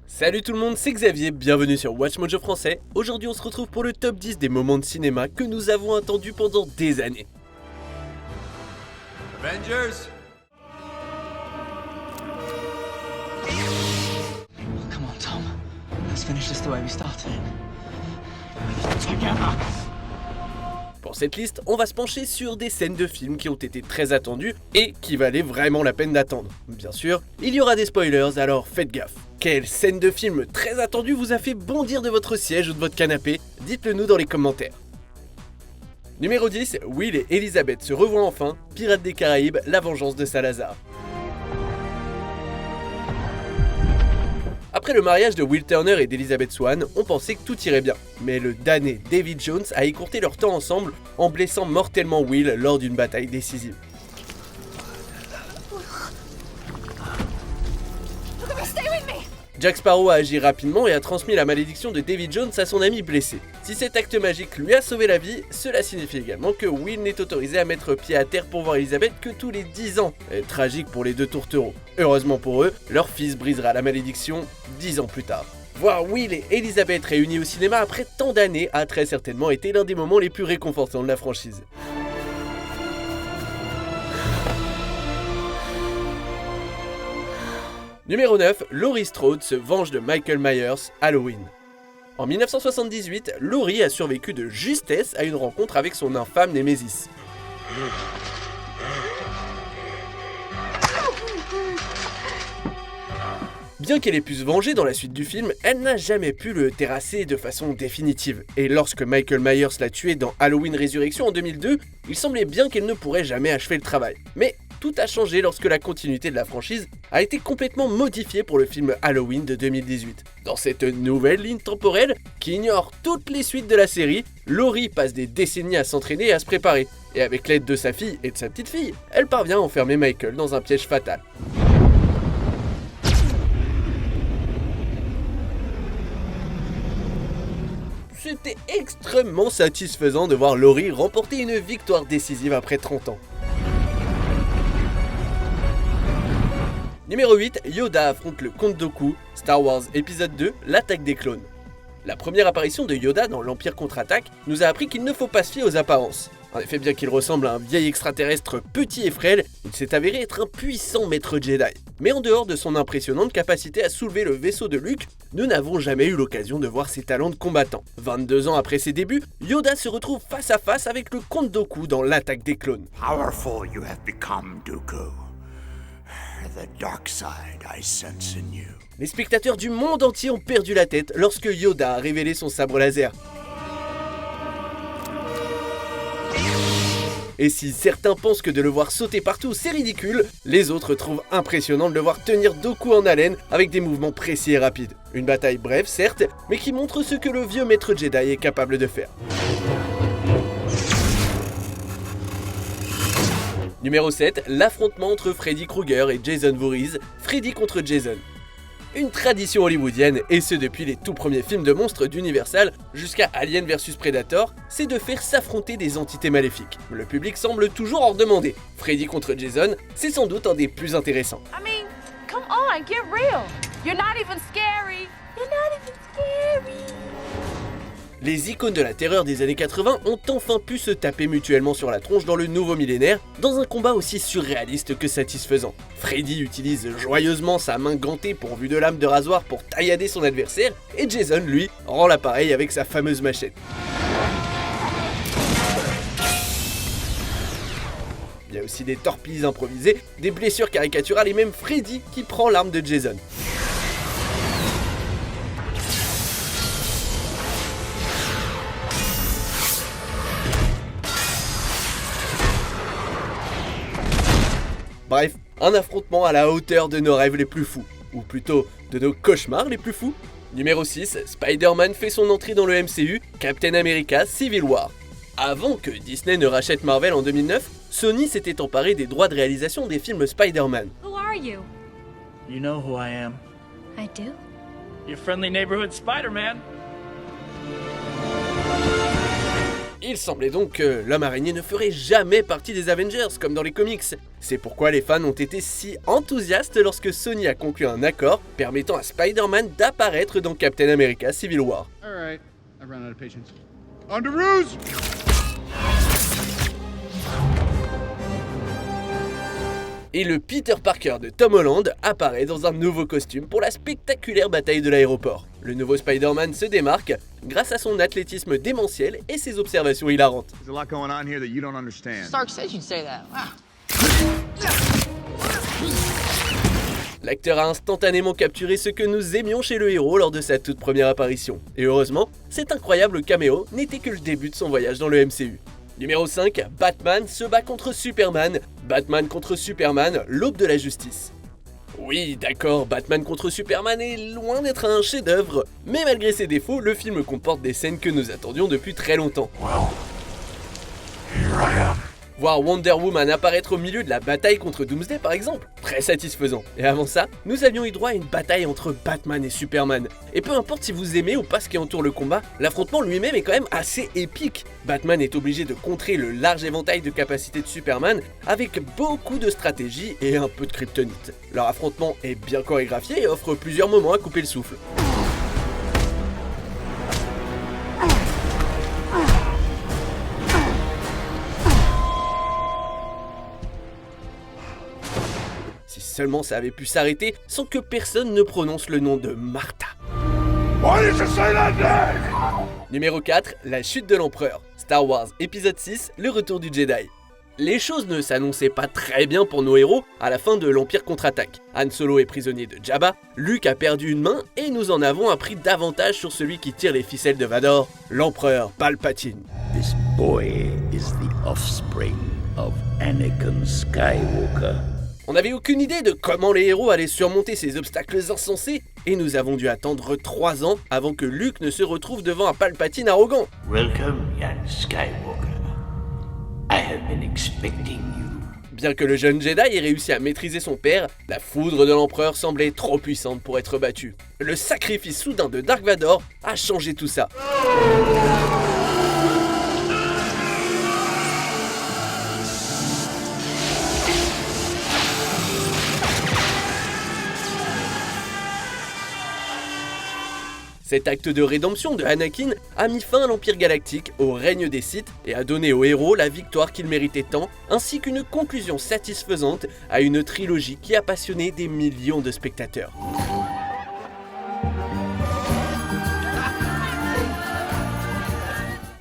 Salut tout le monde, c'est Xavier, bienvenue sur Watch Mojo Français. Aujourd'hui on se retrouve pour le top 10 des moments de cinéma que nous avons attendus pendant des années. Avengers! Come on, Tom. Let's finish this the way we started. Together. Pour cette liste, on va se pencher sur des scènes de films qui ont été très attendues et qui valaient vraiment la peine d'attendre. Bien sûr, il y aura des spoilers, alors faites gaffe. Quelle scène de film très attendue vous a fait bondir de votre siège ou de votre canapé? Dites-le nous dans les commentaires. Numéro 10, Will et Elizabeth se revoient enfin, Pirates des Caraïbes, la vengeance de Salazar. Après le mariage de Will Turner et d'Elizabeth Swann, on pensait que tout irait bien. Mais le damné David Jones a écourté leur temps ensemble en blessant mortellement Will lors d'une bataille décisive. Jack Sparrow a agi rapidement et a transmis la malédiction de David Jones à son ami blessé. Si cet acte magique lui a sauvé la vie, cela signifie également que Will n'est autorisé à mettre pied à terre pour voir Elizabeth que tous les 10 ans. Tragique pour les deux tourtereaux. Heureusement pour eux, leur fils brisera la malédiction 10 ans plus tard. Voir Will et Elizabeth réunis au cinéma après tant d'années a très certainement été l'un des moments les plus réconfortants de la franchise. Numéro 9, Laurie Strode se venge de Michael Myers, Halloween. En 1978, Laurie a survécu de justesse à une rencontre avec son infâme Némésis. Bien qu'elle ait pu se venger dans la suite du film, elle n'a jamais pu le terrasser de façon définitive. Et lorsque Michael Myers l'a tuée dans Halloween Résurrection en 2002, il semblait bien qu'elle ne pourrait jamais achever le travail. Mais tout a changé lorsque la continuité de la franchise a été complètement modifiée pour le film Halloween de 2018. Dans cette nouvelle ligne temporelle, qui ignore toutes les suites de la série, Laurie passe des décennies à s'entraîner et à se préparer. Et avec l'aide de sa fille et de sa petite fille, elle parvient à enfermer Michael dans un piège fatal. C'était extrêmement satisfaisant de voir Laurie remporter une victoire décisive après 30 ans. Numéro 8, Yoda affronte le Comte Dooku, Star Wars épisode 2, l'attaque des clones. La première apparition de Yoda dans l'Empire contre-attaque nous a appris qu'il ne faut pas se fier aux apparences. En effet, bien qu'il ressemble à un vieil extraterrestre petit et frêle, il s'est avéré être un puissant maître Jedi. Mais en dehors de son impressionnante capacité à soulever le vaisseau de Luke, nous n'avons jamais eu l'occasion de voir ses talents de combattant. 22 ans après ses débuts, Yoda se retrouve face à face avec le Comte Dooku dans l'attaque des clones. Powerful you have become, Dooku. The dark side I sense in you. Les spectateurs du monde entier ont perdu la tête lorsque Yoda a révélé son sabre laser. Et si certains pensent que de le voir sauter partout c'est ridicule, les autres trouvent impressionnant de le voir tenir Dooku en haleine avec des mouvements précis et rapides. Une bataille brève certes, mais qui montre ce que le vieux maître Jedi est capable de faire. Numéro 7, l'affrontement entre Freddy Krueger et Jason Voorhees, Freddy contre Jason. Une tradition hollywoodienne, et ce depuis les tout premiers films de monstres d'Universal jusqu'à Alien vs Predator, c'est de faire s'affronter des entités maléfiques. Le public semble toujours en demander. Freddy contre Jason, c'est sans doute un des plus intéressants. I mean, come on, get real. You're not even scary. You're not even scary. Les icônes de la terreur des années 80 ont enfin pu se taper mutuellement sur la tronche dans le nouveau millénaire, dans un combat aussi surréaliste que satisfaisant. Freddy utilise joyeusement sa main gantée pourvue de lame de rasoir pour taillader son adversaire, et Jason, lui, rend l'appareil avec sa fameuse machette. Il y a aussi des torpilles improvisées, des blessures caricaturales et même Freddy qui prend l'arme de Jason. Bref, un affrontement à la hauteur de nos rêves les plus fous, ou plutôt de nos cauchemars les plus fous. Numéro 6, Spider-Man fait son entrée dans le MCU, Captain America Civil War. Avant que Disney ne rachète Marvel en 2009, Sony s'était emparé des droits de réalisation des films Spider-Man. Who are you? You know who I am. I do. Your friendly neighborhood Spider-Man. Il semblait donc que l'homme araignée ne ferait jamais partie des Avengers, comme dans les comics. C'est pourquoi les fans ont été si enthousiastes lorsque Sony a conclu un accord permettant à Spider-Man d'apparaître dans Captain America Civil War. All right, I've run out of patience. On to ruse! Et le Peter Parker de Tom Holland apparaît dans un nouveau costume pour la spectaculaire bataille de l'aéroport. Le nouveau Spider-Man se démarque grâce à son athlétisme démentiel et ses observations hilarantes. There's a lot going on here that you don't understand. Stark said you'd say that. Wow. L'acteur a instantanément capturé ce que nous aimions chez le héros lors de sa toute première apparition. Et heureusement, cet incroyable caméo n'était que le début de son voyage dans le MCU. Numéro 5, Batman se bat contre Superman. Batman contre Superman, l'aube de la justice. Oui, d'accord, Batman contre Superman est loin d'être un chef-d'œuvre, mais malgré ses défauts, le film comporte des scènes que nous attendions depuis très longtemps. Voir Wonder Woman apparaître au milieu de la bataille contre Doomsday par exemple, très satisfaisant. Et avant ça, nous avions eu droit à une bataille entre Batman et Superman. Et peu importe si vous aimez ou pas ce qui entoure le combat, l'affrontement lui-même est quand même assez épique. Batman est obligé de contrer le large éventail de capacités de Superman avec beaucoup de stratégie et un peu de kryptonite. Leur affrontement est bien chorégraphié et offre plusieurs moments à couper le souffle. Si seulement ça avait pu s'arrêter sans que personne ne prononce le nom de Martha. Numéro 4, la chute de l'empereur. Star Wars épisode 6, le retour du Jedi. Les choses ne s'annonçaient pas très bien pour nos héros à la fin de l'Empire contre-attaque. Han Solo est prisonnier de Jabba, Luke a perdu une main et nous en avons appris davantage sur celui qui tire les ficelles de Vador, l'empereur Palpatine. This boy is the offspring of Anakin Skywalker. On n'avait aucune idée de comment les héros allaient surmonter ces obstacles insensés, et nous avons dû attendre 3 ans avant que Luke ne se retrouve devant un Palpatine arrogant. Welcome, young Skywalker. I have been expecting you. Bien que le jeune Jedi ait réussi à maîtriser son père, la foudre de l'empereur semblait trop puissante pour être battue. Le sacrifice soudain de Dark Vador a changé tout ça. Cet acte de rédemption de Anakin a mis fin à l'Empire Galactique, au règne des Sith, et a donné aux héros la victoire qu'ils méritaient tant, ainsi qu'une conclusion satisfaisante à une trilogie qui a passionné des millions de spectateurs.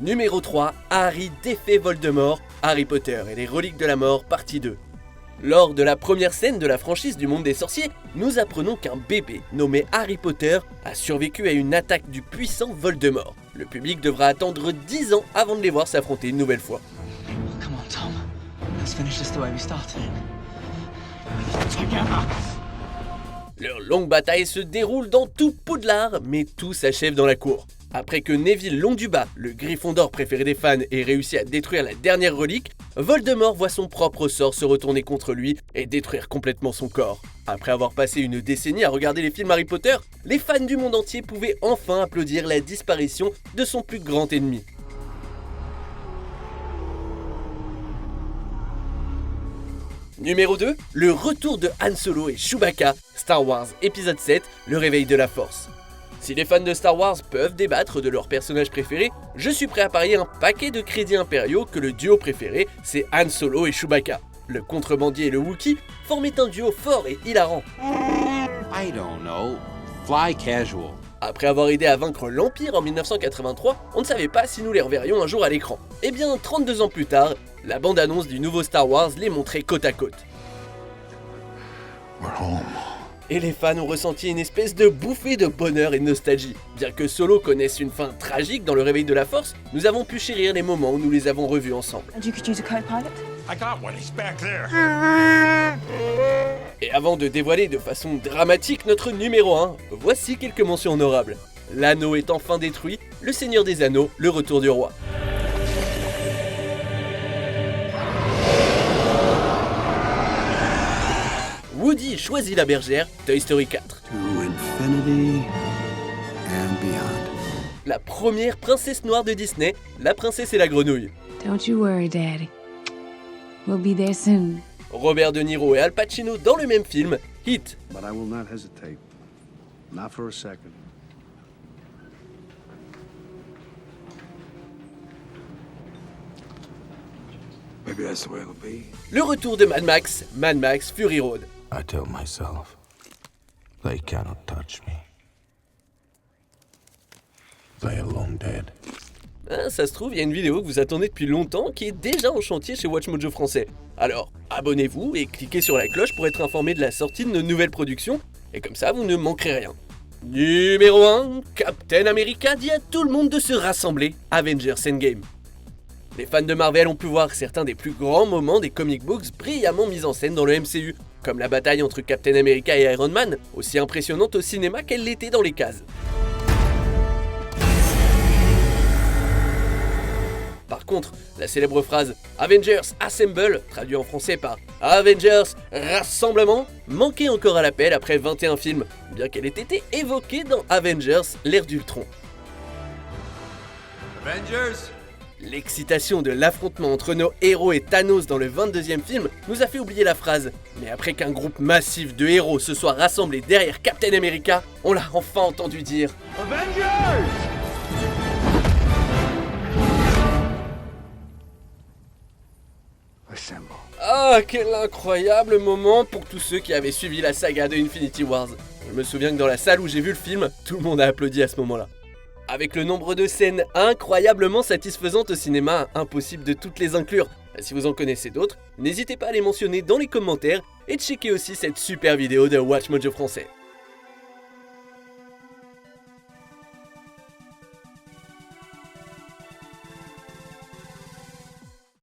Numéro 3, Harry défait Voldemort, Harry Potter et les reliques de la mort, partie 2. Lors de la première scène de la franchise du monde des sorciers, nous apprenons qu'un bébé nommé Harry Potter a survécu à une attaque du puissant Voldemort. Le public devra attendre 10 ans avant de les voir s'affronter une nouvelle fois. Come on, Tom. Let's finish this the way we started. Leur longue bataille se déroule dans tout Poudlard, mais tout s'achève dans la cour. Après que Neville Londubat, le Gryffondor préféré des fans, ait réussi à détruire la dernière relique, Voldemort voit son propre sort se retourner contre lui et détruire complètement son corps. Après avoir passé une décennie à regarder les films Harry Potter, les fans du monde entier pouvaient enfin applaudir la disparition de son plus grand ennemi. Numéro 2, le retour de Han Solo et Chewbacca, Star Wars épisode 7, le réveil de la force. Si les fans de Star Wars peuvent débattre de leur personnage préféré, je suis prêt à parier un paquet de crédits impériaux que le duo préféré, c'est Han Solo et Chewbacca. Le contrebandier et le Wookiee formaient un duo fort et hilarant. I don't know. Fly casual. Après avoir aidé à vaincre l'Empire en 1983, on ne savait pas si nous les reverrions un jour à l'écran. Et bien, 32 ans plus tard, la bande-annonce du nouveau Star Wars les montrait côte à côte. We're home. Et les fans ont ressenti une espèce de bouffée de bonheur et de nostalgie. Bien que Solo connaisse une fin tragique dans le réveil de la Force, nous avons pu chérir les moments où nous les avons revus ensemble. And you could use a co-pilot? I got one. He's back there. Et avant de dévoiler de façon dramatique notre numéro 1, voici quelques mentions honorables. L'anneau est enfin détruit, le Seigneur des Anneaux, le retour du roi. Woody choisit la bergère, Toy Story 4. To infinity and beyond. la première princesse noire de Disney, La Princesse et la Grenouille. Don't you worry, Daddy. We'll be there soon. Robert De Niro et Al Pacino dans le même film, Hit. But I will not hesitate. Not for a second. Maybe that's the way it'll be. Le retour de Mad Max Fury Road. I tell myself, they cannot touch me. They are long dead. Ah, ça se trouve, il y a une vidéo que vous attendez depuis longtemps qui est déjà en chantier chez WatchMojo français. Alors, abonnez-vous et cliquez sur la cloche pour être informé de la sortie de nos nouvelles productions, et comme ça vous ne manquerez rien. Numéro 1, Captain America dit à tout le monde de se rassembler, Avengers Endgame. Les fans de Marvel ont pu voir certains des plus grands moments des comic books brillamment mis en scène dans le MCU, comme la bataille entre Captain America et Iron Man, aussi impressionnante au cinéma qu'elle l'était dans les cases. Par contre, la célèbre phrase « Avengers Assemble », traduit en français par « Avengers Rassemblement », manquait encore à l'appel après 21 films, bien qu'elle ait été évoquée dans Avengers l'ère d'Ultron. Avengers! L'excitation de l'affrontement entre nos héros et Thanos dans le 22e film nous a fait oublier la phrase. Mais après qu'un groupe massif de héros se soit rassemblé derrière Captain America, on l'a enfin entendu dire « Avengers !» Ah, quel incroyable moment pour tous ceux qui avaient suivi la saga de Infinity Wars. Je me souviens que dans la salle où j'ai vu le film, tout le monde a applaudi à ce moment-là. Avec le nombre de scènes incroyablement satisfaisantes au cinéma, impossible de toutes les inclure. Si vous en connaissez d'autres, n'hésitez pas à les mentionner dans les commentaires et checker aussi cette super vidéo de WatchMojo français.